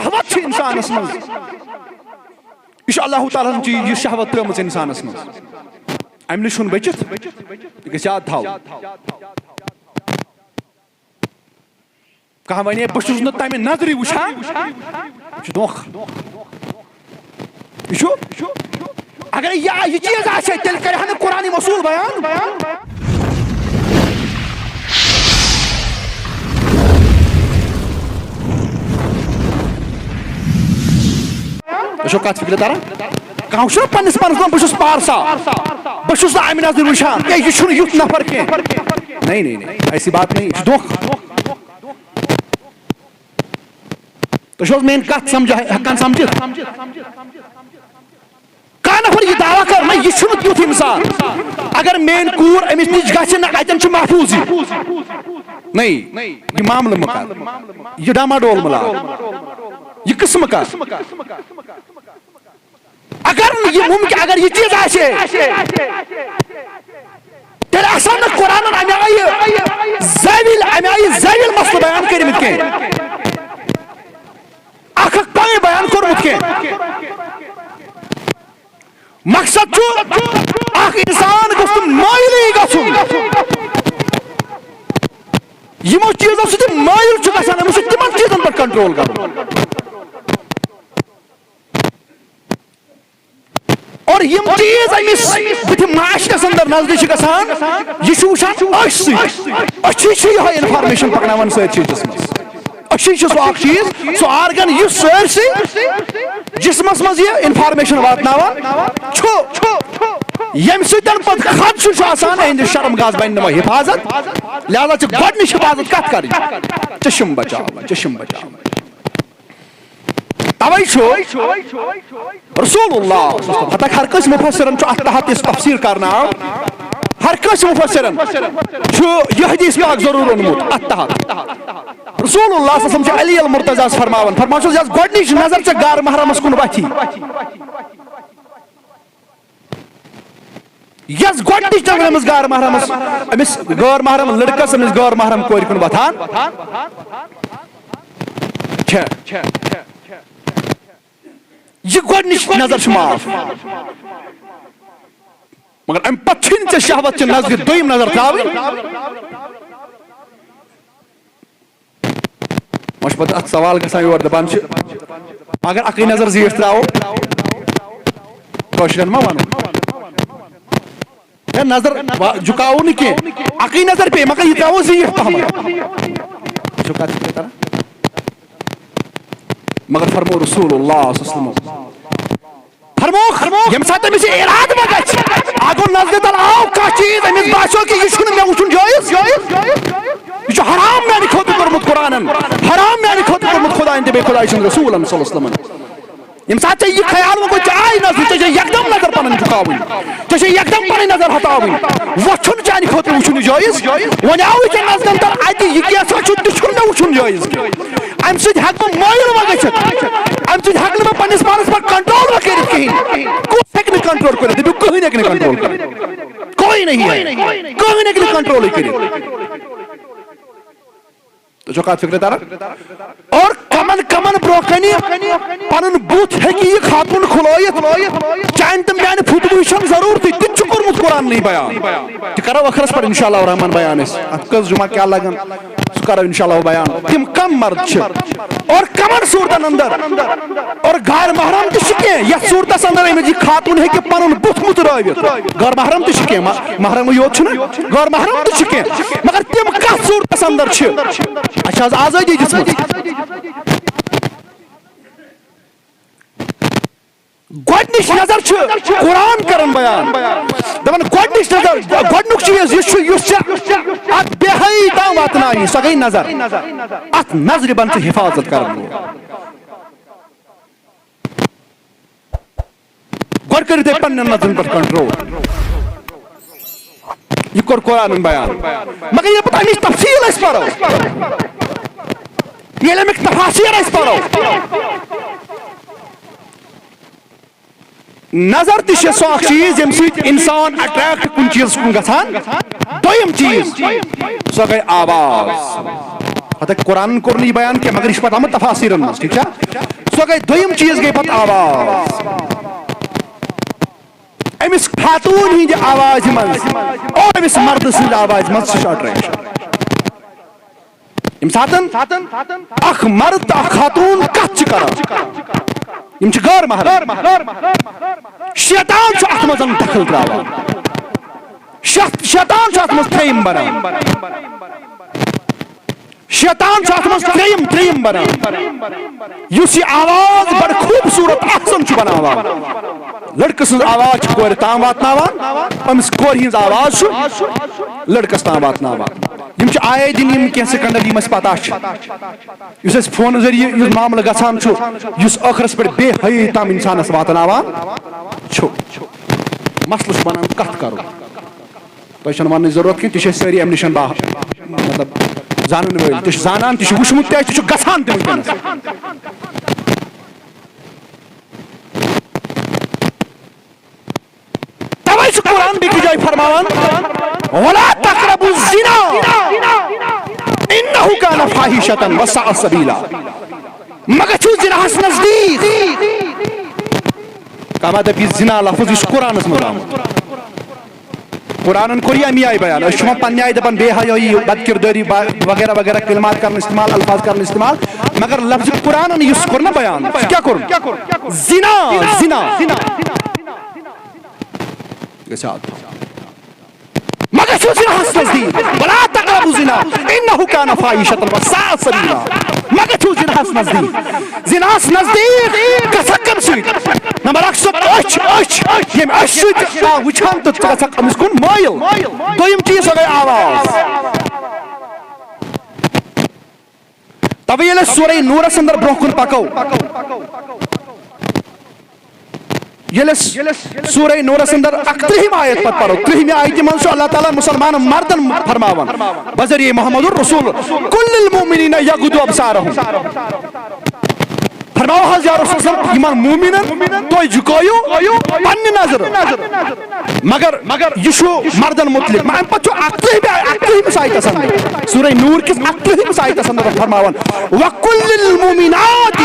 شہوت انسانس من یہ اللہ تعالیٰ چیز یہ شہوت ترمز انسانس من ام نش بچت یہ گھس یاد تھو کہاں ونے بہت نا تمہ نظری وچھان یہ دھوکہ یہ اگر یہ چیز آسے تیل کرے نا قرآن مصول بیان کت فکر تران کھانا پنس پانس بہت پارسا بہت امہ نظر وچھان یہ یوت نفر کی نہیں ایسی بات نہیں یہ دھوکہ تو مین کت سمجھ ہکان سمجھت کانہ نفر یہ دعویٰ کر میں یہ تیت انسان اگر مین کور امس نش گھن اتن محفوظ نہیں یہ معاملہ مکان یہ ڈاما ڈول ملا یہ قسم کا اگر یہ ممکن اگر یہ چیز آسے تیل آسان نا قرآن امہ آئی زیویل مسئلہ بیان کرمت کی اخ پائے بیان کورمت کی مقصد اخ انسان گوس مائل گھن یمو چیزوں سی مائل گھان امس تمن چیزن پہ کنٹرول کر اور یم چیز امس بت معاشرس اندر نزدیک گھان یہ وچان اچھی یہ انفارمیشن پکنان سچس اچھی سو اخ چیز سو آرگن اس سرسی جسمس مز یہ انفارمیشن واتناوان یم سن پہ خدشہ اہند شرم گاز بن حفاظت لہذا گۄڈنِچ حفاظت کت کر چشم بچاو توے رسول اللہ حتیٰ ہر کس مفسرن ات تحت اس تفسیر کرنا ہر کس مفسرن یہ حدیث پاک ضرور اونمت ات تحت رسول اللہ صلی اللہ علیہ وسلم علی المرتضی فرماون یس گۄڈنِچ نظر ژےٚ غار محرمس کُن وتھی یس گۄڈنِچ نظر أمس غار محرمس أمس غٲر محرم لڑکس أمس غٲر محرم کورِ کُن وتھان یہ گۄڈنِچ نظر چھ معاف مگر ام پتہٕ چھنہٕ ژےٚ شہوت چہِ نظرِ دوٚیِم نظر ترٛاوٕنۍ وۄنۍ چھُ پتہٕ اتھ سوال گژھان یورٕ دپان چھِ اگر اکٕے نظر زیٖٹھ ترٛاوو کٲشرٮ۪ن ما ونو ہے نظر جُکاوو نہٕ کینٛہہ اکٕے نظر پیٚیہِ مگر یہِ ترٛاوو زیٖٹھ پہمتھ چھُ کتھ فکر تران مگر فرمو رسول اللہ صلی اللہ علیہ وسلم فرمو یم سات امس اراد ما گژھِ اگر نظر تل آو کانٛہہ چیز امس باسیو کہ یہ چھُنہٕ مےٚ وٕچھُن جٲیز یہ چھُ حرام میانہِ خٲطرٕ کوٚرمُت قرآنن حرام میانہِ خٲطرٕ کوٚرمُت خۄدایَن تہٕ بیٚیہِ خۄداے سٕنٛدۍ رسوٗلن صلی اللہ علیہ وسلم یم سات یہ خیال وۄنۍ گوٚو ژےٚ آیی نظر ژےٚ چھے یکدم نظر پنٕنۍ جُکاوٕنۍ ژےٚ چھے یکدم پنٕنۍ نظر ہٹاوٕنۍ وۄنۍ چھُنہٕ چانہِ خٲطرٕ وٕچھُن یہِ جٲیز وۄنۍ آوٕے ژےٚ نظرن تل اتہِ یہِ کیٛاہ چھُ تہِ چھُنہٕ مےٚ وٕچھُن جٲیز کینٛہہ امہِ سۭتۍ ہٮ۪کہٕ بہٕ مٲیل وۄنۍ گٔژھِتھ امہِ سۭتۍ ہٮ۪کہٕ نہٕ بہٕ پننِس پانس پٮ۪ٹھ کنٹرول وۄنۍ کٔرِتھ کہیٖنۍ کُس ہٮ۪کہِ نہٕ کنٹرول کٔرِتھ دٔپِو کٕہٕنۍ ہٮ۪کہِ نہٕ کنٹرول کٔرِتھ کوئی نہیں ہے کٕہٕنۍ ہٮ۪کہِ نہٕ کنٹرولٕے کٔرِتھ تو کتھ فکر تران اور کمن برونٛہہ کنہِ پنُن بُتھ ہیٚکہِ یہِ خاتوٗن کھُلٲیِتھ چانہِ تہٕ میانہِ پھُٹوٕے چھنہٕ ضروٗرتٕے تہِ تہِ چھُ کوٚرمُت قرآننٕے بیان تہِ کرو ٲخرس پٮ۪ٹھ انشاء اللہ رحمان بیان أسۍ اتھ کٔژ جمعہ کیٛاہ لگن سُہ کرو انشاء اللہ بیان تِم کم مرد چھِ اور کمن صوٗرتن اندر اور غار محرم تہِ چھِ کینٛہہ یتھ صوٗرتس اندر أمِس یہِ خاتوٗن ہیٚکہِ پنُن بُتھ مُترٲوِتھ غٲر محرم تہِ چھِ کینٛہہ محرمٕے یوت چھُنہ غٲر محرم تہِ چھِ کینٛہہ مگر تِم کتھ صوٗرتس اندر چھِ اسہِ چھِ آز آزٲدی دِژمٕژ گۄڈنِچ نظر چھِ قرآن کران بیان دپان گۄڈنِچ نظر گۄڈنیُک چیٖز یُس چھُ یُس ژےٚ اتھ بے حیٲیی تام واتناوی سۄ گٔے نظر اتھ نظرِ بن ژٕ حفاظت کران گۄڈٕ کٔرِو تُہۍ پننٮ۪ن نظرن پٮ۪ٹھ کنٹرول یہ کوٚر قرآنن بیان مگر ییٚلہِ پتہٕ امِچ تفصیٖل أسۍ پرو ییٚلہِ امیُک تفاصیٖل أسۍ پرو نظر تہِ چھِ سۄ اکھ چیٖز ییٚمہِ سۭتۍ انسان اٹریکٹ کُنہِ چیٖزس کُن گژھان دوٚیِم چیٖز سۄ گٔے آواز پتہ قرآن کور نہیں بیان کیا مگر یہ پتہ آمد تفاسیرن مز ٹھیک سو گئی دویم چیز گئی پتہ آواز امس خاتون ہند آواز مز اور امس مرد سند آواز مز سہ اٹریکشن یم ساتن اخ مرد تو اخ خاتون کت کران غیر محرم شیطان ات مز دخل تراوان شیطان ات مز تریم بنان شیطان ات مز تریم بنان اس یہ آواز بڑ خوبصورت احسن بناوان لڑکہ سن آواز کور تام واتناوان امس کور ہز آواز لڑکس تام واتناوان یم آئے دن یم کی سکنڈل یم پتہ اس فون ذریعہ معاملہ گژھان اس ٲخرس پہ بے حیائی تام انسانس واتناوان مسلہ بنان کت کرو تہ ون ضرورت کی تہ ساری ام نش مطلب زانن ول تہ زانان تہ وچمت تہ گژھان تہ ونکس توے چھ قرآن بیٚکہِ جایہِ فرماوان ولا تقربوا الزنا انه كان فاحشة وساء سبيلا مگر چھو زناہس نزدیک کما دپی زنا لفظ اس قرآن مز آمت قرآن کور امی آئی بیان اس پنہ آئی دپان بے حیائی بد کرداری وغیرہ وغیرہ کلمات کرن استعمال الفاظ کرن استعمال مگر لفظ قرآن اس کور نا بیان کیا کور زنا زنا مگر چھو زناہس نزدیک ولا تقربوا الزنا انه كان فاحشة وساء سبيلا مگر چھو زناہس نزدیک زناہس نزدیک گژھک کم سۭتۍ نمبر اکھ سُہ أچھ ییٚمہِ أچھ سۭتۍ وٕچھان تہٕ ژٕ گژھکھ أمِس کُن مٲیِل دوٚیِم چیٖز سۄ گٔے آواز تَوَے ییٚلہِ أسۍ سورہ نوٗرس انٛدر برٛونٛہہ کُن پکو سورہ نورس اندر 31 آیت پت پڑھو 30 آیت من اللہ تعالیٰ مسلمان مردن فرماون بذریعہ محمد الرسول کل المؤمنین یغضوا ابصارهم فرماو حضرت یا رسول اللہ یمن مومنن تو جھکایو پنہ نظر مگر یہ چھو مردن متعلق ام پتہ 31 آیت اندر سورہ نور کس 31 آیت اندر فرماون وکل المؤمنات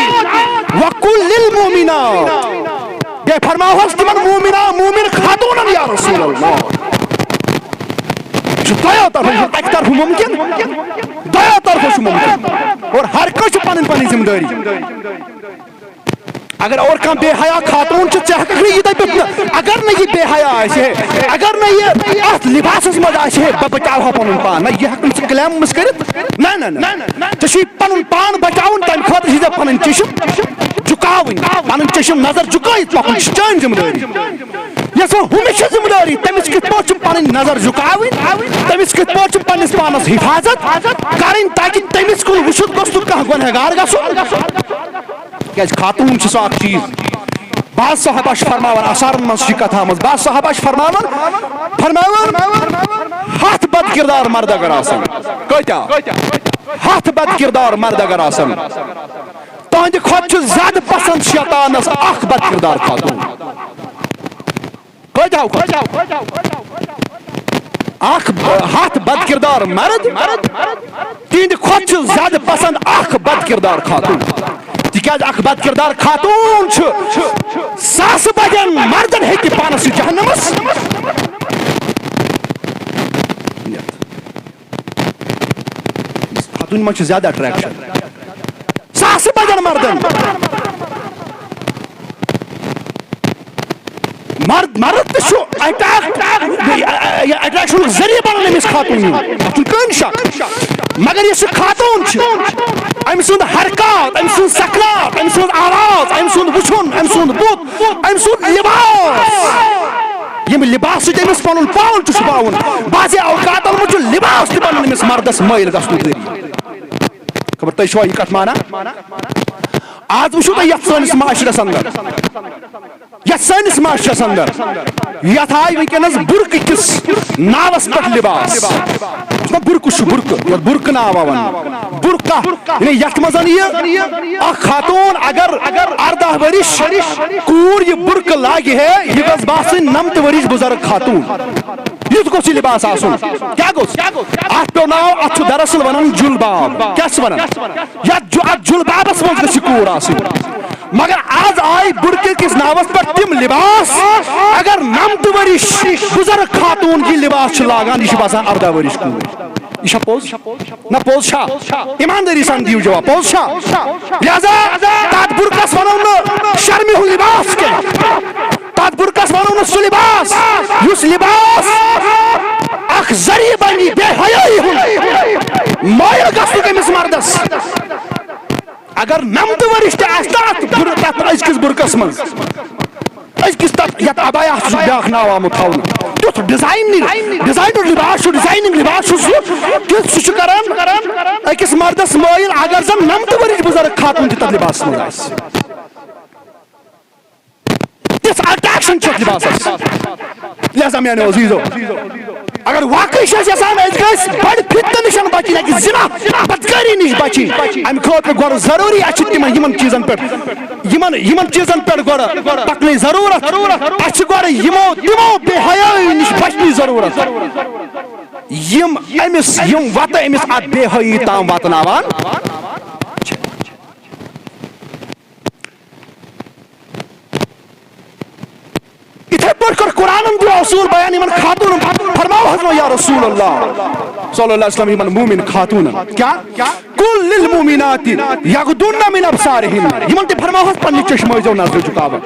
یہ فرماو حس تمن مومن خاتونن یا رسول اللہ دیا طرف اک طرف ممکن دیا طرف ممکن اور ہر کس پن پن ذمہ داری اگر اور کم بے حیا خاتون ٹھیک یہ دپت اگر نہ یہ بے حیا اگر نہ یہ ات لباس مز بچاو پن پان نہ یہ ہکن کلیم مس کرت نہ پن پان بچاؤن تم خاطر پن چشم جھکاون پن چشم نظر جھکائت پکن چان ذمہ داری یس ہمش ذمہ داری تمس کت پہ پن نظر جھکاون تمس کت پہ پنس پانس حفاظت کریں تاکہ تمس کن وچھت گوس کھانا گنہگار گھن کیاز خاتون سو اخ چیز بعض صحابہ فرماون اثارن من کتھ آمز بعض صحابہ فرماون ہتھ بد کردار مرد اگر آسن کتیا ہتھ بد کردار مرد اگر آسن تہند کھت زیادہ پسند شیطانس اخ بد کردار خاتون کتیا اخ ہتھ بد کردار مرد تہند کھت زیادہ پسند اخ بد کردار خاتون تکیاز اخ بد کردار خاتون ساس بجن مردن ہیکہ پانس جہنمس خاتون من زیادہ اٹریکشن ساس بجن مردن مرد تو اٹریکشن ذریعہ بنان امس خاتون کن شک مگر یہ خاتون ام سند حرکات ام سند سکنات ام سند آواز ام سند وچھن ام سند بت ام سند لباس یم لباس سۭتۍ أمِس پنُن پان چھُ چھُپاوُن بعض اوقاتن منٛز چھُ لباس تہِ بنان أمِس مردس مٲیل گژھنُک ذٔریعہٕ خبر تُہۍ چھُوا یہِ کتھ مانان آز وٕچھِو تُہۍ یتھ سٲنِس معاشرس انٛدر یتھ سٲنِس معاشرس انٛدر یتھ آیہِ وٕنکیٚنس برقعہٕ کِس ناوس پٮ۪ٹھ لباس برقعہٕ چھُ برقعہٕ یتھ برقعہٕ ناو ونان برقع یعنی یتھ منٛز یہِ اکھ خاتون اگر 18 ؤرِش کوٗر یہِ برقعہٕ لاگہِ ہے یہِ گژھِ باسٕنۍ 90 ؤرِش بُزرگ خاتون یُتھ گوٚژھ یہِ لباس آسُن کیٛاہ گوٚژھ اتھ پیٚو ناو اتھ چھُ دراصل ونان جُلباب کیٛاہ چھِ ونان یتھ جُلبابس منٛز گژھِ یہِ کوٗر آسٕنۍ مگر آز آیہِ بُرکہِ کِس ناوس پٮ۪ٹھ تِم لباس اگر 90 ؤرِش بُزرگ خاتوٗن یہِ لباس چھِ لاگان یہِ چھِ باسان 18 ؤرِش کوٗر یہ چھا پوز نہ پوز چھا ایمانداری سان دیو جواب پوز چھا لہذا تات برقس ونو نہ شرمہِ ہُنٛد لباس کینٛہہ تات برقس ونو نہ سُہ لباس یُس لباس اکھ ذریعہ بنی بے حیائی ہُنٛد مٲیل گژھنُک أمِس مردس اگر 90 ؤرِش تہِ آسہِ تتھ أزکِس برقس منٛز أزکِس تتھ یتھ ابایا چھُ بیاکھ ناو آمُت تھاونہٕ تیُتھ ڈِزاینُک لباس چھُ ڈِزاینِنگ لباس چھُ سُہ تیُتھ سُہ چھُ کران أکِس مردس مٲیل اگر زن 90 ؤرِش بُزرگ خاتوٗن تہِ تتھ لباسس منٛز آسہِ تِژھ اٹریکشن چھِ اتھ لباسس لہذا میانیو عزیزو اگر واقعی چھِ أسۍ یژھان أسۍ گٔژھۍ بڑِ فتنہٕ نِش بچِنۍ أکِس زنا بدکٲری نِش بچِنۍ امہِ خٲطرٕ گۄڈٕ ضروٗری اَسہِ چھِ یِمن چیٖزن پٮ۪ٹھ یِمن چیٖزن پٮ۪ٹھ گۄڈٕ پکنٕچ ضروٗرت اَسہِ چھِ گۄڈٕ تِمو بے حیٲیی نِش بچنٕچ ضروٗرت یِم وتہٕ أمِس اتھ بے حیٲیی تام واتناوان اتھے پٲٹھۍ کوٚر قرآنن تہِ اصوٗل بیان یِمن خاتوٗنن فرماو حضرت یا رسول اللہ صلی اللہ علیہ وسلم یِمن مومن خاتوٗنن کیٛاہ قُل لِلمُؤمِناتِ یغضضن من ابصارہن یِمن تہِ فرماو حظ پننہِ چشمہٕ ٲسۍزیو نظرِ جُکاوان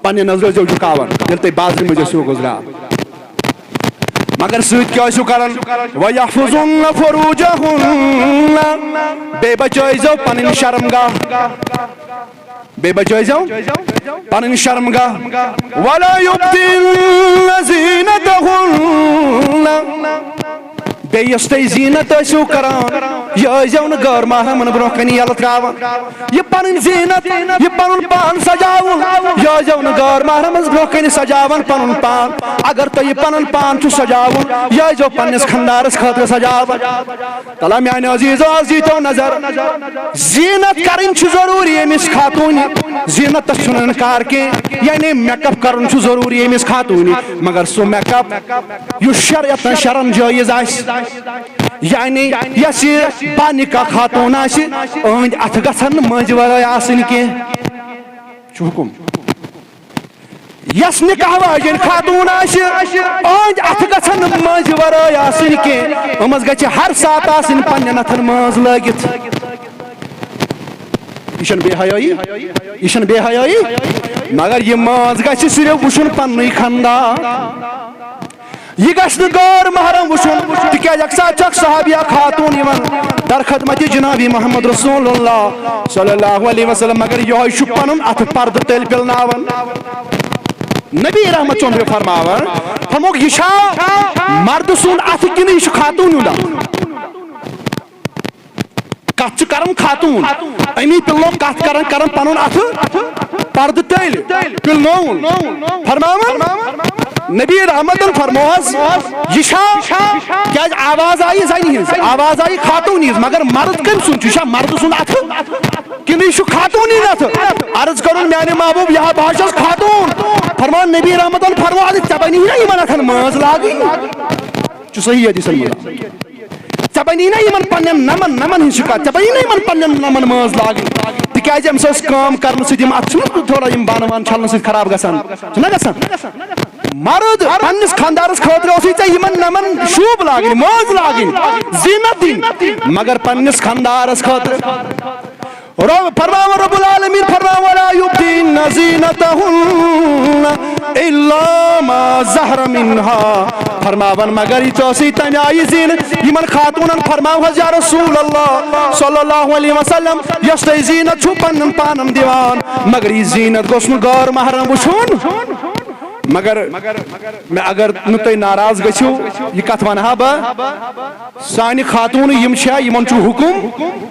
پننہِ نظرِ ٲسۍزیو جُکاوان ییٚلہِ تُہۍ بازرٕ منٛز ٲسِو گُزران مگر سۭتۍ کیٛاہ ٲسِو کران وَیَحْفَظُنَّ فُرُوجَهُنَّ بیٚیہِ بچٲیزیو پنٕنۍ شرمگاہ بیٚیہِ بچٲیزیو پنٕنۍ شرمگاہ وَلَا يُبْدِينَ زِینَتَهُنَّ بیٚیہِ یۄس تُہۍ زیٖنت ٲسِو کران یہِ ٲسۍزیو نہٕ غٲر محرمن برونٛہہ کنہِ یلہٕ تراوان یہِ پنٕنۍ زیٖنت یہِ پنُن پان سجاوُن یہِ ٲسۍزیو نہٕ غٲر محرمس برونٛہہ کنہِ سجاوان پنُن پان اگر تۄہہِ یہِ پنُن پان چھُ سجاوُن یہِ ٲسۍزیو پننِس خانٛدارس خٲطرٕ سجاوان تلا میانیو عزیٖزو آز دیٖتو نظر زیٖنت کرٕنۍ چھِ ضروٗری أمِس خاتوٗنہِ زیٖنتس چھُنہٕ انکار کینٛہہ یعنی میک اپ کرُن چھُ ضروٗری أمِس خاتوٗنہِ مگر سُہ میک اپ یُس شرعن جٲیز آسہِ یعنی یۄس یہِ با نکاح خاتوٗن آسہِ أہنٛدۍ اتھٕ گژھن نہٕ مٔنٛزۍ ورٲے آسٕنۍ کینٛہہ چھُ حُکُم یۄس نکاح واجٮ۪ن خاتوٗن آسہِ أہنٛدۍ اتھٕ گژھن نہٕ مٔنٛزۍ ورٲے آسٕنۍ کینٛہہ أمِس گژھِ ہر ساتہٕ آسٕنۍ پننٮ۪ن اتھن منٛز لٲگِتھ یہِ چھنہٕ بے حیٲیی مگر یہِ مٲنٛز گژھِ صرف وٕچھُن پننُے خانٛدار یہ گژھِ نہٕ غٲر محرم وٕچھُن تِکیٛازِ اکہِ ساتہٕ چھِ اکھ صحابیہ خاتوٗن یِوان در خدمتِ جنابی محمد رسول اللہ صلی اللہ علیہ وسلم مگر یِہوے چھُ پنُن اتھٕ پردٕ تٔلۍ پِلناوان نبی رحمت چوٚن فرماوان فرمووُکھ یہِ چھا مرد سُنٛد اتھٕ کِنہٕ یہِ چھُ خاتوٗن ہُنٛد اتھٕ کتھ چھِ کران خاتوٗن امی پِلنو کتھ کران پنُن اتھٕ پردٕ تٔلۍ پِلنووُن فرماوان نبی رحمتن فرموہس یہ کیٛازِ آواز آیہِ زنہِ ہٕنٛز آواز آیہِ خاتوٗنہِ ہٕنٛز مگر مرد کٔمۍ سُنٛد چھُ یہِ چھا مرد سُنٛد اتھٕ کِنہٕ یہِ چھُ خاتوٗنہِ ہُنٛد اتھٕ عرض کرُن میانہِ محبوٗب یہِ بہٕ حظ چھَس خاتوٗن فرمان نبی رحمتن فرموو ژےٚ بنی نا یِمن اتھن مٲنٛز لاگٕنۍ چھُ صحیح حدیٖثن منٛز ژےٚ بنی نا یِمن پننٮ۪ن نمن ہٕنٛز چھِ کتھ ژےٚ بنی نا یِمن پننٮ۪ن نمن مٲنٛز لاگٕنۍ تِکیٛازِ أمِس ٲس کٲم کرنہٕ سۭتۍ یِم اتھٕ چھِنہ تھوڑا یِم بانہٕ وانہٕ چھلنہٕ سۭتۍ خراب گژھان چھُنہ گژھان مرد پننِس خانٛدارس خٲطرٕ اوسُے ژےٚ یِمن نمن شوٗب لاگٕنۍ مٲنٛز لاگٕنۍ زیٖنت دِنۍ مگر پننِس خانٛدارس خٲطرٕ فرماوان رب العالمین فرماوان ولا یبدین زینتہن الا ما ظہر منها فرماوان مگر یہِ ژٕ ٲسٕے تمہِ آیہِ زیٖنت یِمن خاتوٗنن فرماو حظ یا رسول اللہ صلی اللہ علیہ وسلم یۄس تُہۍ زیٖنت چھُو پننٮ۪ن پانن دِوان مگر یہِ زیٖنت گوٚژھ نہٕ غٲر محرم وٕچھُن مگر اگر نہٕ تُہۍ ناراض گٔژھِو یہِ کتھ ونہٕ ہا بہٕ سانہِ خاتوٗنہٕ یِم چھےٚ یِمن چھُ حُکُم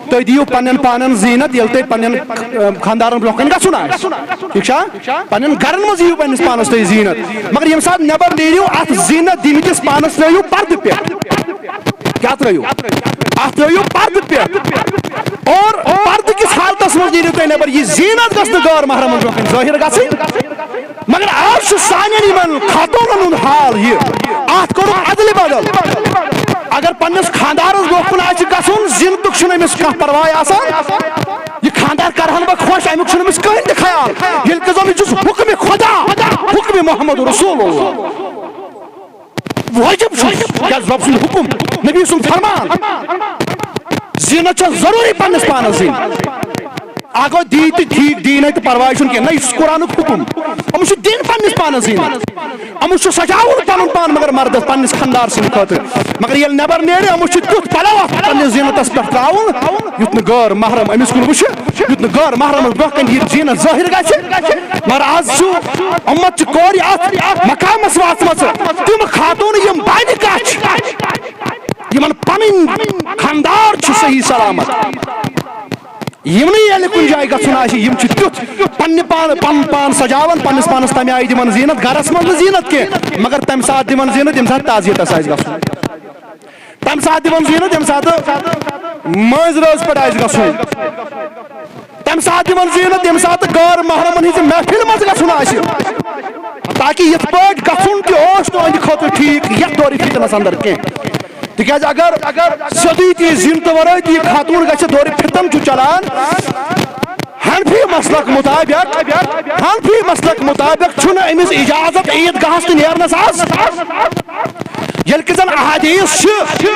تُہۍ دِیِو پننٮ۪ن پانن زیٖنت ییٚلہِ تۄہہِ پننٮ۪ن خانٛدارن برونٛہہ کنہِ گژھُن آسہِ ٹھیٖک چھا پننٮ۪ن گرن منٛز یِیِو پننِس پانس تُہۍ زیٖنت مگر ییٚمہِ ساتہٕ نٮ۪بر نیٖرِو اتھ زیٖنت دِمتِس پانس ترٲیِو پردٕ پٮ۪ٹھ کیٛاہ ترٲیِو اتھ ترٲیِو پردٕ پٮ۪ٹھ اور پردٕ کِس حالتس منٛز نیٖرِو تُہۍ نٮ۪بر یہِ زیٖنت گژھِ نہٕ غٲر محرمن برونٛہہ کنہِ ظٲہِر گژھٕنۍ مگر آج سانین یمن خاتونن ہند حال یہ ات کور عدل بدل اگر پنس خاندارس برو کن آہ گھن زینتک امس کھانا پرواہ آسان یہ خاندار کرہن بہ خوش امیک امس کہین تہ خیال یل کہ زن چھس حکم خدا حکم محمد رسول اللہ واجب چھس رب سن حکم نبی سن فرمان زینت چھ ضروری پنس پانس زین آگو دی تو ٹھیک دین ہے تو پرواہ چھن کہ نہیں قرآن حکم امس دین پنس پانس زین امس سجاون پن پان مگر مردس پنس خاندار سن خاطر مگر یل نبر نیرے امس تیت پلو پنس زینتس پہ تراون یت نہ غیر محرم امس کن وچھ یت نہ غیر محرم برہ کن یہ زینت ظاہر گژھِ مگر آز چھ امت چھ کور ات مقامس واتمژ تم خاتون یم بانہِ کچھ یمن پنن خاندار چھ صحیح سلامت یمنی یل کن جائے گھن آم تیت پن پان سجاون پنس پانس تمہ آئی دن زینت گرس من زینت کی مگر تمہ سات دن زینت یم سات تعزیتس آس گھن تمہ سات دن زینت یم سات مز رز پہ آس گھن تمہ سات دن زینت یم سات غیر محرمن ہز محفل مز گھن آس تاکہ یت پہ گھن تہ تہند خاطر ٹھیک یتھ دور فتنس اندر کی تکیاز اگر سیودی تی زینت ورٲے تی خاتون گژھِ دورِ فتن چھُ چلان حنفی مسلک مطابق چھُنہٕ أمِس اجازت عید گاہس تہِ نیرنس آز ییٚلہِ کہِ زن احادیث چھِ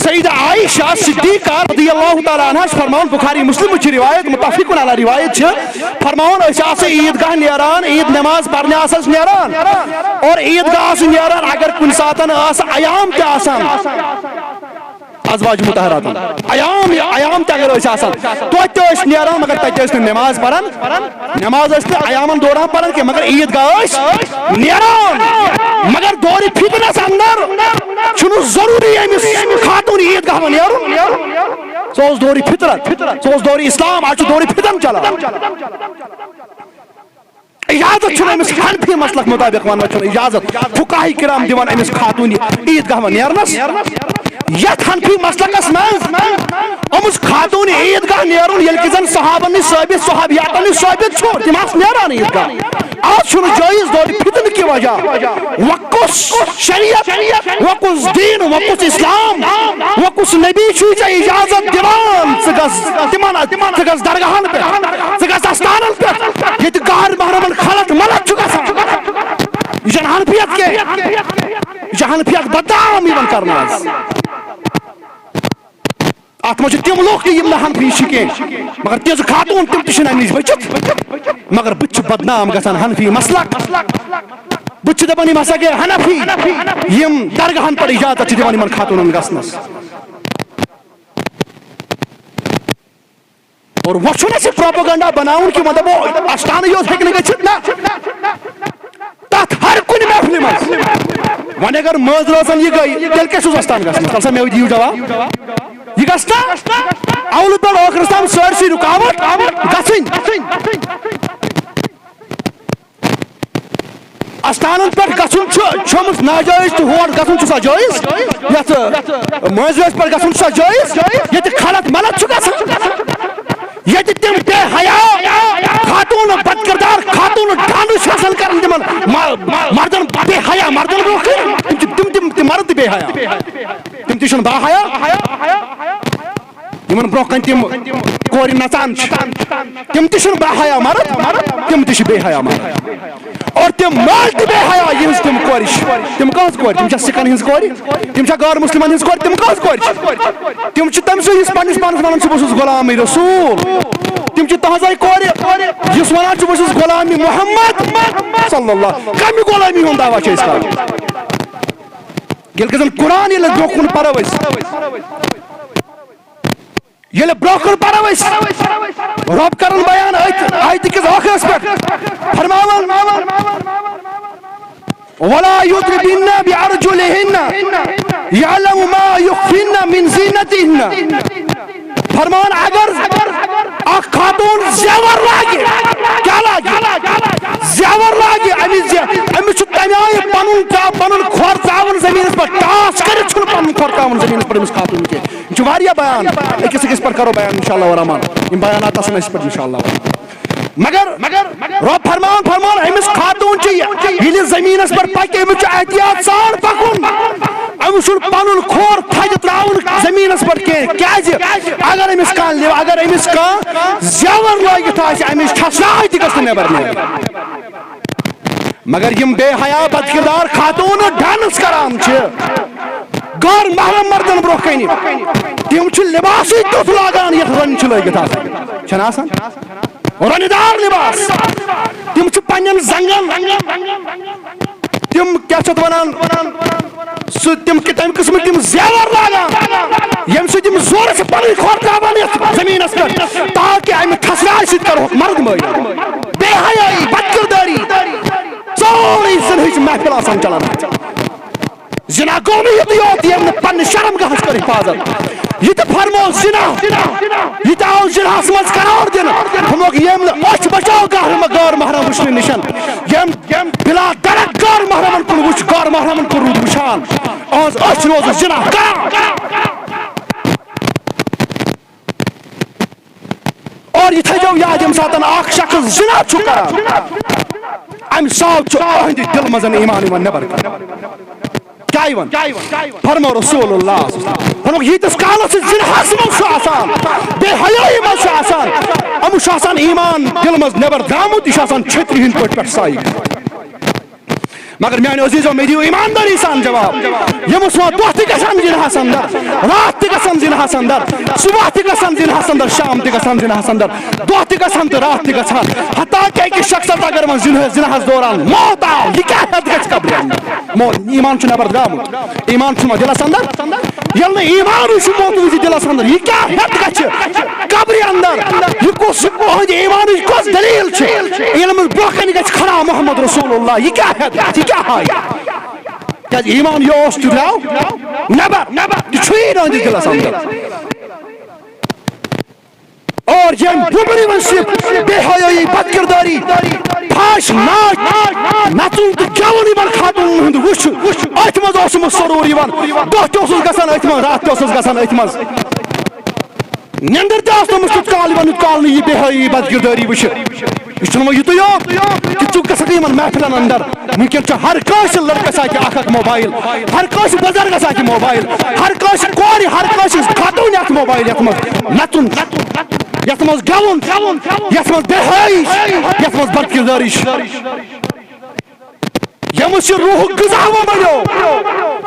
سیدہ عائشہ صدیقہ رضی اللہ تعالیٰ عنہ فرمان بخاری مسلم چھ روایت متفقن علی روایت چھ فرمان اس آس عید گاہ نیران عید نماز پڑھنے آس نیران اور عید گاہ نیران اگر کن ساتن آس ایام تہ آسان ازواج مطہرات ایام تہ اگر آسان توتہ نیران مگر تتہ نماز پڑھان نماز ایامن دوران پڑھان کہ مگر عید گاہ نیران مگر دور فتنس اندر چھنو ضروری امس خاتون عید گاہ نیرن سو دور فطرت سو دور اسلام آج دور فتن چلان اجازت چھنو امس حنفی مسلک مطابق ون اجازت فقہاء کرام دِوان امس خاتون عید گاہ نیرنس یتھ حنفی مسلکس مز امس خاتون عید گاہ نیرن یل کہ زن صحابن نش ثابت صحابیاتن نش ثابت چھو تم آس نیران عید گاہ آج چھنو جائز دور فتن کی وجہ وکس شریعت وکس دین وکس اسلام وکس نبی چھو اجازت دیوان ژٕ گژھ درگاہن پہ ژٕ گژھ استانن پہ یت غیر محرمن خلط ملت چھُ گژھان یہ چھنہٕ حنفیت کینٛہہ یہ چھِ حنفیت بدنام یِوان کرنہٕ آز ات مجھ تم لوگ تہ یم نہ حنفی چھ کینٛہہ مگر تیز خاتون تم تہ چھنہٕ امہِ نش بٔچِتھ مگر بہٕ چھُس بدنام گژھان حنفی مسلک بہٕ چھُس دپان یم ہسا گٔے حنفی یم درگاہن پٮ۪ٹھ اجازت چھِ دِوان یمن خاتونن گژھنس اور وہ چھُنہٕ اَسہِ پروپیگنڈا بناوُن کہِ وۄنۍ دپو استانٕے یوت ہیٚکہِ نہٕ گٔژھِتھ نہ تتھ ہر کُنہِ محفلہِ منٛز وۄنۍ اگر مٲنٛز رٲژن یہِ گٔے تیٚلہِ کیٛاہ چھُس استان گژھنس تل سا مےٚ دِیِو جواب یہ گژھِ نا اولہٕ پٮ۪ٹھ ٲخرس تام سٲرسٕے رُکاوٹ گژھٕنۍ استانن پٮ۪ٹھ گژھُن چھُ آمُت ناجٲیز تہٕ ہور گژھُن چھُ سا جٲیز یتھ مٲنٛزِ رٲژ پٮ۪ٹھ گژھُن چھُ سا جٲیز ییٚتہِ خلط ملط چھُ گژھان ییٚتہِ تِم بے حیا خاتون بد کردار خاتون ڈانہٕ چھِ آسان کران تِمن مردن بے حیا مردن برونٛہہ کٔنۍ تِم مرد بے حیا تِم تہِ چھِنہٕ با حیا یمن برونٛہہ کٔنۍ تِم کورِ نژان چھِ تِم تہِ چھِنہٕ با حیا مرد تِم تہِ چھِ بے حیا مرد اور تِم مرد تہِ بے حیا یِہنٛز تِم کورِ چھِ تِم کٔژ کورِ تِم چھا سکھن ہنٛز کورِ تِم چھا غٲر مسلمن ہنٛز کورِ تِم کٔژ کورِ چھِ تِم چھِ تٔمۍ سٕے یُس پننس پانس ونان چھُ بہٕ چھُس غلامٕے رسول تِم چھِ تہنٛزے کورِ یُس ونان چھُ بہٕ چھُس غلامی محمد صلی اللہ کمہِ غلامی ہُنٛد دعوا چھِ أسۍ کران ییٚلہِ کہ زن قرآن ییٚلہِ برونٛہہ کُن پرو أسۍ ییٚلہِ برونٛہہ کُن پرو أسۍ رۄب کرن بیان آیتہِ کِس ٲخرس پٮ۪ٹھ فرماوان ولا يضربن بأرجلهن يعلم ما يخفين من زينتهن فرمان اگر اخ خاتون زیور لاگہِ کیا لاگہِ زیور لاگہِ امس چھُ تمہِ آیہِ پنُن کھۄر ژاوُن زٔمیٖنس پٮ۪ٹھ ٹاس کٔرِتھ چھُنہٕ پنُن کھۄر ژاوُن زٔمیٖنس پٮ۪ٹھ أمِس خاتون کینٛہہ یِم چھِ واریاہ بیان أکِس أکِس پٮ۪ٹھ کرو بیان انشاء اللہ الرحمان یِم بیانات آسن أسۍ پٮ۪ٹھ انشاء اللہ مگر رب فرمان امس خاتون یل زمین پر پکہ امس احتیاط سان پکن امس چھ پن کھور تھج تراؤن زمین پر کی اگر امس کان زیور لگت امس ٹھسرائی تہ گژھِ نٮ۪بر نیرٕنۍ مگر یم بے حیا بد کردار خاتون ڈانس کران غیر محرم مردن برو کن تم لباس تیت لاگان یت رن لگت آسان رن دار لباس تم پنن زنگن تم کیا ونان تم قسم تم زیور لاگان یم تم زور سے پن کھور تراوان زمین پہ تاکہ امہ ٹھسرائی ست کرہوک مرد مٲرِتھ بے حیائی بد کرداری سوری زنہچ محفل آسان چلان زنا گو نہٕ یوت یم پنہ شرم گاہس کر حفاظت یہ فرمو زنا یہ آو زناہس مز قرار دن ہموک یم اچھ بچاؤ غیر محرم وچھنہ نشن یم بلا درک غیر محرمن کن وچھ غیر محرمن کن رود وچھان آز اچھ روز زنا اور یہ تھجو یاد یم ساتن اخ شخص زنا چھُ کران ام سات اہند دل مزن ایمان نبر فرمو رسول اللہ فرمو یتس کالس زنہس مز آسان بے حیائی مز آسان امس آسان ایمان دل مز نبر درامت یہ آسان چھتری ہند پٹ پہ سائی مگر میانہ عزیزو مے دیو ایمانداری سان جواب یمس وہ دہ تہ گژھان زنہس اندر رات تہ گژھان زنہس اندر صبح تہ گژھان زنہس اندر شام تہ گژھان زنہس اندر دہ تہ گژھان تہ رات تہ گژھان حتیٰ کہ أکِس شخصس اگر وۄنۍ زنہس دوران موت آو یہ کیا ہیتھ گژھِ قبرِ اندر موت ایمان چھُ نٮ۪بر درٛامُت ایمان چھُ ما دلس اندر ییٚلہِ نہٕ ایمانٕے چھُ موت وِزِ دلس اندر یہ کیا ہیتھ گژھِ قبرِ اندر یہ کُس أہنٛدِ ایمانٕچ کۄس دلیٖل چھِ ییٚلہِ أمِس برونٛہہ کَنہِ گژھِ کھڑا محمد رسول اللہ یہ کیا ہیتھ گژھِ کیا ہائی کیا ایمان یہ تہ درٛاو نٮ۪بر یہ چھُیی نہٕ أہنٛدِس دلس اندر اور یم بُبرِ ونسپ بے حیائی بد کرداری پھاش ناچ نژُن تہٕ گٮ۪وُن یمن خاتوٗنن ہُنٛد وٕچھ أتھۍ منٛز اوس أمِس سرور یِوان دۄہ تہِ اوسُس گژھان أتھۍ منٛز رات تہِ اوسُس گژھان أتھۍ منٛز نیندر تہِ ٲس نہٕ أمِس تیُتھ کال یِوان یُتھ کال نہٕ یہِ بے حیائی بد کرداری وٕچھِ یہ چھُنہٕ وۄنۍ یُتُے یوت کہ ژٕ گژھکھ یِمن محفلن اندر وٕنکٮ۪ن چھُ ہر کٲنٛسہِ لڑکس اکہِ اکھ موبایل ہر کٲنٛسہِ بُزرگس اکہِ موبایل ہر کٲنٛسہِ کورِ ہر کٲنٛسہِ خاتوٗنہِ اکھ موبایل یتھ منٛز نژُن یتھ منٛز گٮ۪وُن یتھ منٛز بے حیائی یتھ منٛز بد کرداری یمس یہ روح غذا بنو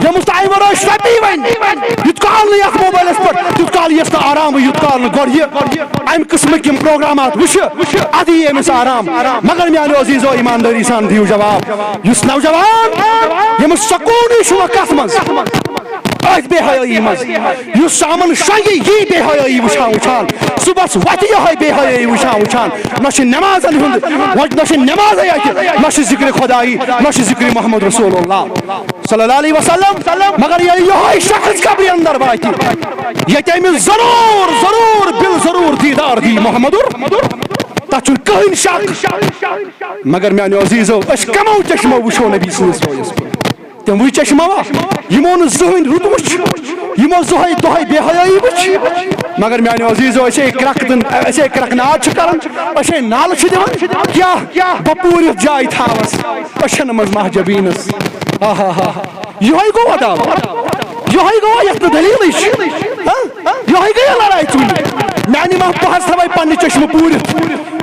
یمس تو امہ ورٲے شرپی ون یوت کال نہٕ یتھ موبائلس پہ تیوت کال یس نہٕ آرام یوت کال نہٕ گۄڈٕ یہ امہ قسمٕکۍ یِم پروگرامات وٕچھِ ادٕ یی أمِس آرام مگر میانیو عزیزو ایماندٲری سان دِیِو جواب یُس نوجوان یمس سکوٗنٕے چھُ وۄنۍ کتھ منٛز أتھۍ بے حیائی منٛز یُس شامن شۄنگہِ یی بے حیائی وٕچھان صبحس وتہِ یِہوٚے بے حیائی وٕچھان نہ چھِ نٮ۪مازن ہُنٛد نہ چھِ نٮ۪مازے اَتہِ نہ چھِ ذِکرِ خۄدایی نہ چھِ ذِکرِ محمد رسول اللہ صلی اللہ علیہ وسلم مگر ییٚلہِ یِہوٚے شخص قبرِ اندر واتہِ ییٚتہِ أمِس ضروٗر بالضروٗر دیٖدار دی محمدُر تتھ چھُنہٕ کٕہٕنۍ شک مگر میانیو عزیزو أسۍ کمو چشمو وٕچھو نبی سٕنٛدِس رویس کُن تِم وٕچھ چشموا یِمو نہٕ زٕہٕنۍ رُت وٕچھ یِمو دۄہے بے حیائی وٕچھ مگر میانیو عزیزو أسے کرکناد چھِ کران أسے نالہٕ چھِ دِوان کیاہ بپوٗرِتھ جاے تھاوس أچھن منٛز مہجبیٖنس یِہوٚے گوٚوا دعوا یِہوٚے گوٚوا یتھ نہٕ دٔلیٖلٕے چھِ یِہوٚے گٔیے لڑٲے ژوٗرِ میانہِ ما بہٕ حظ تھاوے پننہِ چشمہٕ پوٗرِتھ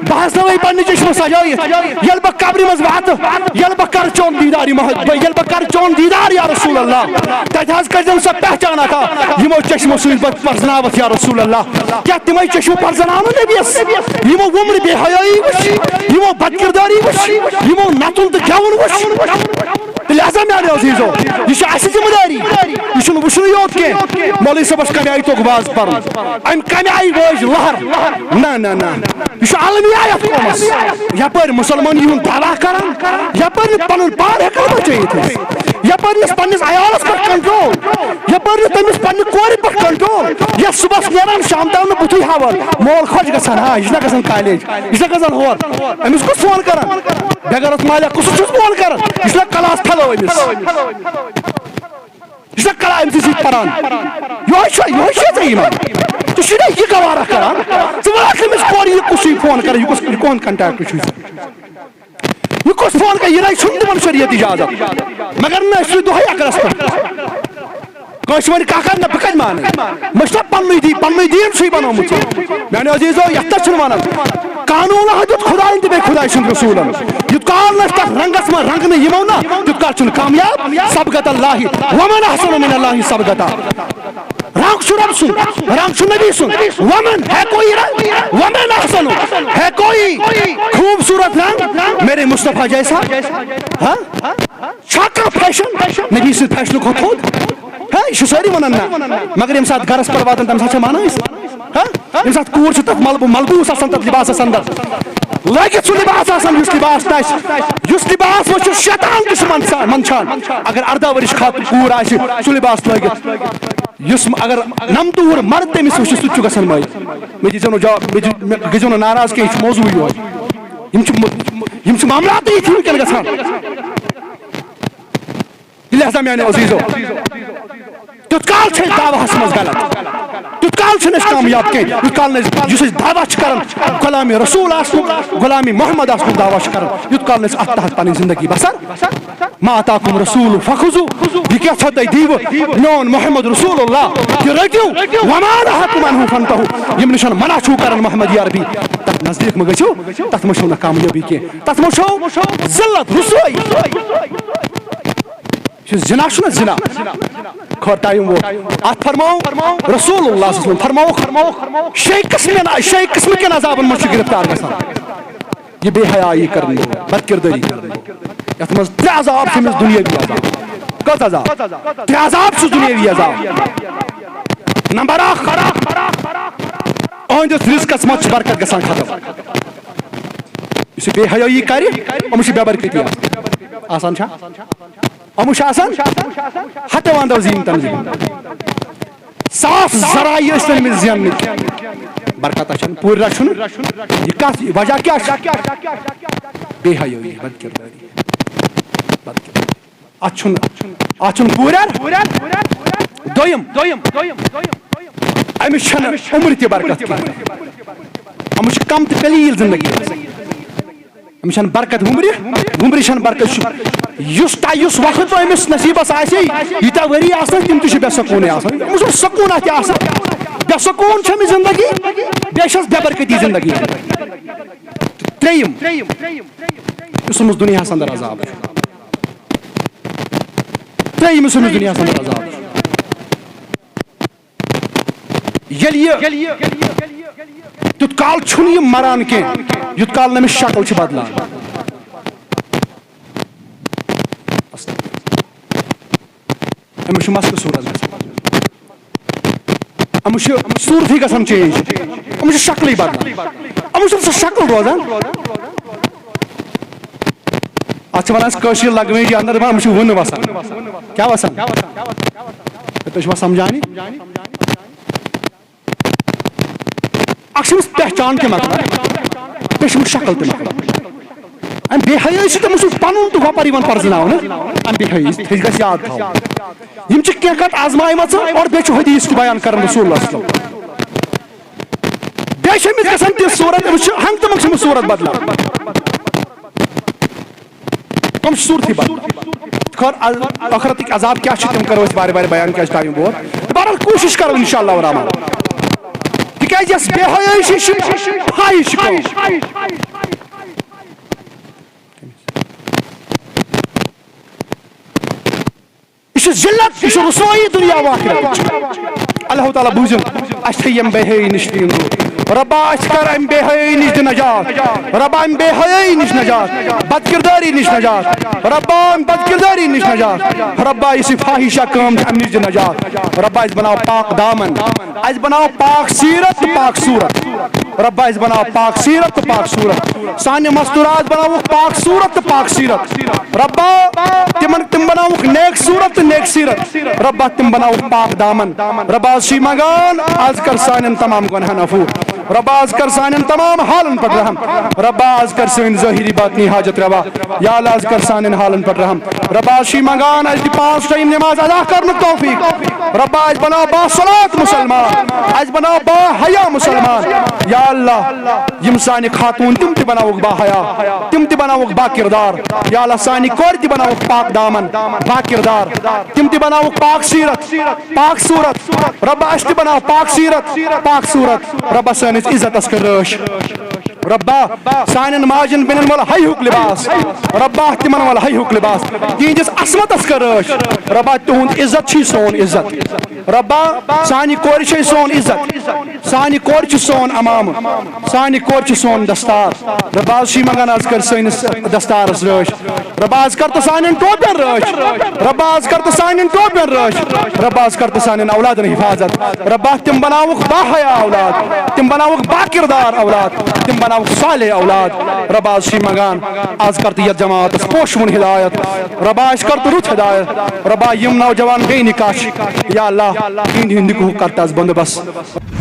بہٕ حظ تھاوے پننہِ چشمہٕ سجٲیِتھ ییٚلہِ بہٕ قبرِ منٛز واتہٕ ییٚلہِ بہٕ کرٕ چون دیٖدار ییٚلہِ بہٕ کرٕ چون دیٖدار یا رسول اللہ تتہِ حظ کٔرزٮ۪م سۄ پہچان اکھا یِمو چشمو سۭتۍ بہٕ پرزناوتھ یا رسول اللہ کیاہ تِمے چشمہٕ پرزناو نہٕ نبیَس یِمو وُمرِ بے حیائی وٕچھ یِمو بد کرداری وٕچھ یِمو نژُن تہٕ گٮ۪وُن وٕچھ لہذا میانیو عزیزو یہ چھِ اسہِ ذمہٕ دٲری یہ چھُنہٕ وٕچھنُے یوت کینٛہہ مولوی صٲبس کمہِ آیہِ توٚگ واز پرُن امہِ کمہِ آیہِ وٲج لہر نہ یہ چھُ المیہ یتھ قومس یپٲرۍ مُسلمان یِہُنٛد دعوا کران یپٲرۍ نہٕ پنُن پان ہٮ۪کان بچٲیِتھ أسۍ یپٲرۍ نہٕ پننِس عیالس پٮ۪ٹھ کنٹرول یپٲرۍ نہٕ تٔمِس پننہِ کورِ پٮ۪ٹھ کنٹرول یتھ صبحس نیران شام تام نہٕ بُتھُے ہاوان مول خۄش گژھان ہا یہِ چھُنہ گژھان کالیج یہِ چھُنہ گژھان ہور أمِس کُس فون کران بے غیرت مالیا کُس چھُس فون کران یہِ چھُنہ کلاس فیلو أمِس یہ کلا ام سی پران یہ ایمان تو یہ گوارہ کران ثمس کور یہ کس فون کر یہ کون کنٹیکٹ یہ کس فون کر یہ تمہن شریعت اجازت مگر نا دہے اکرس پہ ون کھان نا بہ مان مجھے پن دین سی بنوت میانو عزیزو یتھ ونان قانون دیت خدا تہ بی خدا سند رسولن یت کال تر رنگس من رنگ یمو نا تیت کال چھ کامیاب سبقت اللہ ومن احسن من اللہ سبقتا رنگ چھ رب سن رنگ چھ نبی سن ومن ہے کوئی رنگ ومن احسن ہے کوئی خوبصورت رنگ میرے مصطفیٰ جیسا ہاں چھاکا فیشن نبی سے فیشن کو تھود یہ ساری ونان نا مگر یم سات گرس پر واتن تم سات مانا یم سات کور چھ تک ملبوس آسان تک لباس اندر لگت سہ لباس آسان اس لباس وہ شیطان دشمن منچان اگر 18 ورش خاتون کور آ سہ لباس لگت اس اگر 90 وُہُر مرد تمس وچھ سہ گژھان مٲیل مے دیزیو نہٕ جواب مے گٔژھِو نہٕ ناراض کینٛہہ یہِ چھُ موضوٗعٕے یوت یم معاملات یِتھی وٕنکٮ۪ن گژھان لہذا میانیو عزیزو تیت کال چھ دعواہس مز غلط تیت کال چھ کامیاب کی یت کال اس دعویٰ کران غلامی رسول غلامی محمد دعویٰ کران یت کال ات تحت پن زندگی بسر ما اتاکم رسول فخذوا یہ کیا تھو تہ دیو میون محمد رسول اللہ یہ رٹو وما نهاكم عنه فانتهوا یم نشان منع چھو کران محمد یا ربی تت نزدیک مہ گژھو تت مہ چھو نہ کامیابی کی تت مہ چھو ذلت رسوائی زنا چھو نا زنا کھور ٹائم وہ ات فرماؤ رسول اللہ صلی اللہ علیہ وسلم فرماؤ شے قسم کے عذابن من گرفتار گژھان یہ بے حیائی کرنی بد کرداری کرنی یتھ مز ترے عذاب چھ مز دنیاوی عذاب کت عذاب ترے عذاب چھ دنیاوی عذاب نمبر 1 اہندس رزقس مز برکت گژھان ختم اس بے حیائی کر ام چھ بے برکتی آسان چھا ام آسان ہتو وندو زینتن صاف ذرائع اشتن زین برکت اچھن پور رچھن یہ کت وجہ کیا بے حیائی بد کرداری اچھن پورر دویم امس چھن عمر تہ برکت کی امس کم تہ قلیل زندگی امس چھن برکت عمر چھن برکت اس وقت امس نصیبس آسے یوتہ وری آسان تم تہ بے سکون آسان امس سکون اتہ آسان بے سکون چھ امس زندگی بے چھس بے برکتی زندگی تریم اس امس دنیا اندر عذاب تریم اس امس دنیا اندر عذاب یل تیت کال چھن یہ مران کی یت کال نمس شکل چھ بدلان امس مسل صورت امس صورت ہی گژھان چینج امس شکل بدلان امس سہ شکل روزان ات ونان لگویج اندر امس ون وسان کیا وسان تھی سمجھانی اکثر پہچان کے مطلب بیس شکل تہ مطلب ام بے حیائی سے تمس پن تو وپر پرزنا ام بے حیائی تھی گھس یاد تھو یم کی کت آزمائمت اور بیچ حدیث بیان کرن رسول اللہ صلی اللہ علیہ وسلم بیچ امس گژھان تہ صورت ہنگ تم امس صورت بدلان تم صورت بدلان آخرتک عذاب کیا تم کرو بار بار بیان کیا ٹائم بہت بہرحال کوشش کرو انشاءاللہ الرحمن تکیاز یس بے حیائی فاحش یہ ذلت یہ رسوائی دنیا و آخرت اللہ تعالیٰ بوزن اس یم بے حیائی نش دور ربا اس کر ام بے حیائی نش نجات ربا ام بے حیائی نش نجات بد کرداری نش نجات ربا ام بد کرداری نش نجات ربا اس فاحشہ کام ام نش نجات ربا اس بناو پاک دامن اس بناو پاک سیرت پاک صورت رب اس بنا پاک سیرت تو پاک صورت سانہ مستورات بناو پاک صورت تو پاک سیرت ربا تم بناو نیک صورت تو نیک سیرت ربا تم بناو پاک دامن ربا شی مگان آج کر سانن تمام گناہن عفو ربا آج کر سانن تمام حالن پر رحم ربا آج کر سین ظاہری باطنی حاجت روا یا اللہ آج کر سانن حالن پر رحم ربا شی مگان آج دی 5 ٹائم نماز ادا کرن توفیق ربا آج بنا با صلات مسلمان آج بنا با حیا مسلمان یا اللہ یم سانی خاتون تم تی بناو با حیا تم تی بناو با کردار یا اللہ سانی کور تی بناو پاک دامن با کردار تم تی بناو پاک سیرت پاک صورت ربا اشتی بناو پاک سیرت پاک صورت ربا سانس عزت اس کر رش ربا سانن ماجن بنن والا ہی حق لباس ربا تمن والا ہی حق لباس تہندس عصمت اس کر رش ربا تہند عزت چھ سون عزت ربا سانی کور چھ سون عزت سانی کور چھ سون امام سانی کور چھ سون دستار ربا شی مگان از کر سینس دستار اس رش ربا از کر تو سانن ٹوپن رش ربا از کر تو سانن ٹوپن رش ربا از کر تو سانن اولادن حفاظت ربا تم بناوک با حیا اولاد تم بناوک با کردار اولاد تم بناوک صالح اولاد ربا شی مگان آج کرت یہ جماعت پوشون ہدایت ربا اش کرت رت ہدایت ربا یم نوجوان بے نکاش یا اللہ ہند کو کرتا بندوبست